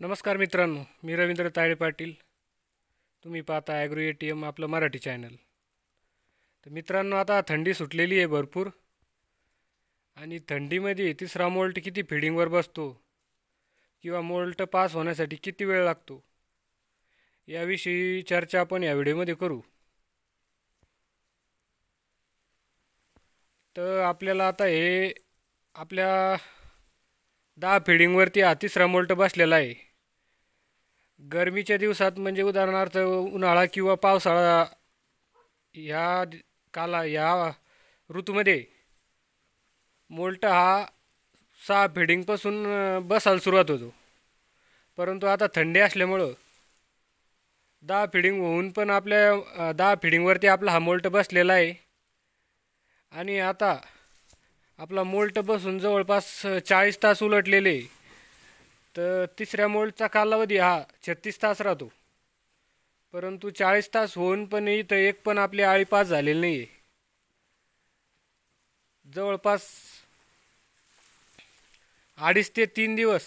नमस्कार मित्रांनो, मी रवींद्र ताळे पाटील. तुम्ही पाहता ॲग्रो ATM आपलं मराठी चॅनल. तर मित्रांनो, आता थंडी सुटलेली आहे भरपूर. आणि थंडीमध्ये तिसरा मोल्ट किती फिडिंगवर बसतो किंवा मोल्ट पास होण्यासाठी किती वेळ लागतो याविषयी चर्चा आपण या व्हिडिओमध्ये करू. तर आपल्याला आता हे आपल्या 10 फिडिंगवरती हा तिसरा मोल्ट बसलेला आहे. गरमीच्या दिवसात म्हणजे उदाहरणार्थ उन्हाळा किंवा पावसाळा या ऋतूमध्ये मोल्ट हा 6 फिडिंगपासून बसायला सुरुवात होतो. परंतु आता थंडी असल्यामुळं 10 फिडिंग होऊन पण आपल्या 10 फिडिंगवरती आपला हा मोल्ट बसलेला आहे. आणि आता आपला मोल्ट बसून जवळपास 40 तास उलटलेले. तर तिसऱ्या मोल्टचा कालावधी हा 36 तास राहतो. परंतु 40 तास होऊन पण इथं एक पण आपली आळी पास झालेली नाही आहे. जवळपास 2.5 ते 3 दिवस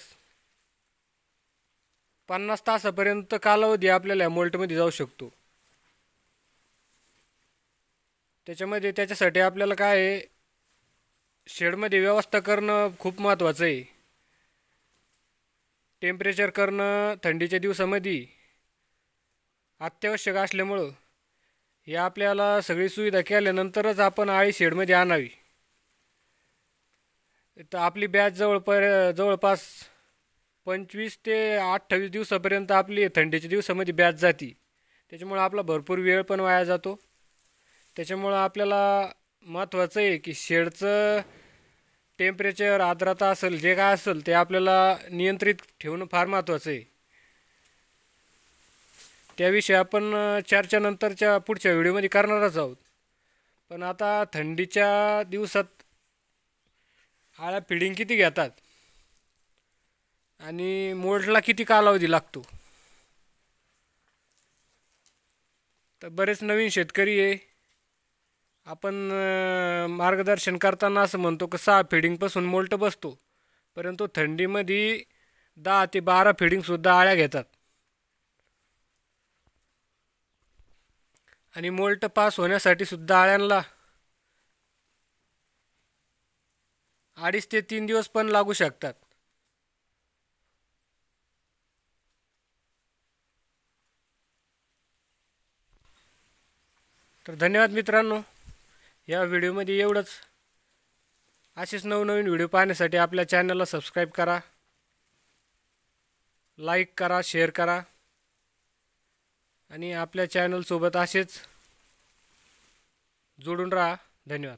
50 तासापर्यंत कालावधी आपल्याला मोल्टमध्ये जाऊ शकतो. त्याच्यासाठी आपल्याला काय आहे, शेडमध्ये व्यवस्था करणं खूप महत्त्वाचं आहे. टेम्परेचर करणं थंडीच्या दिवसामध्ये अत्यावश्यक असल्यामुळं हे आपल्याला सगळी सुविधा केल्यानंतरच आपण आळी शेडमध्ये आणावी. तर आपली बॅच जवळपास 25 ते 28 दिवसापर्यंत आपली थंडीच्या दिवसामध्ये बॅच जाती. त्याच्यामुळं आपला भरपूर वेळ पण वाया जातो. त्याच्यामुळं आपल्याला महत्त्वाचं आहे की शेडचं टेम्परेचर, आर्द्रता असेल, जे काय असेल ते आपल्याला नियंत्रित ठेवणं फार महत्त्वाचं आहे. त्याविषयी आपण चर्चा नंतरच्या पुढच्या व्हिडिओमध्ये करणारच आहोत. पण आता थंडीच्या दिवसात आळ्या फिडिंग किती घेतात आणि मोल्टला किती कालावधी लागतो. तर बरेच नवीन शेतकरी आहे. आपण मार्गदर्शन करताना असं म्हणतो की 6 फिडिंगपासून मोल्ट बसतो, परंतु थंडीमध्ये 10 ते 12 फिडिंगसुद्धा आळ्या घेतात. आणि मोल्ट पास होण्यासाठी सुद्धा आळ्यांना 2.5 ते 3 दिवस पण लागू शकतात. तर धन्यवाद मित्रांनो. या व्हिडिओमध्ये एवढंच. असेच नवनवीन व्हिडिओ पाहण्यासाठी आपल्या चॅनलला सबस्क्राईब करा, लाईक करा, शेअर करा आणि आपल्या चॅनलसोबत असेच जोडून राहा. धन्यवाद.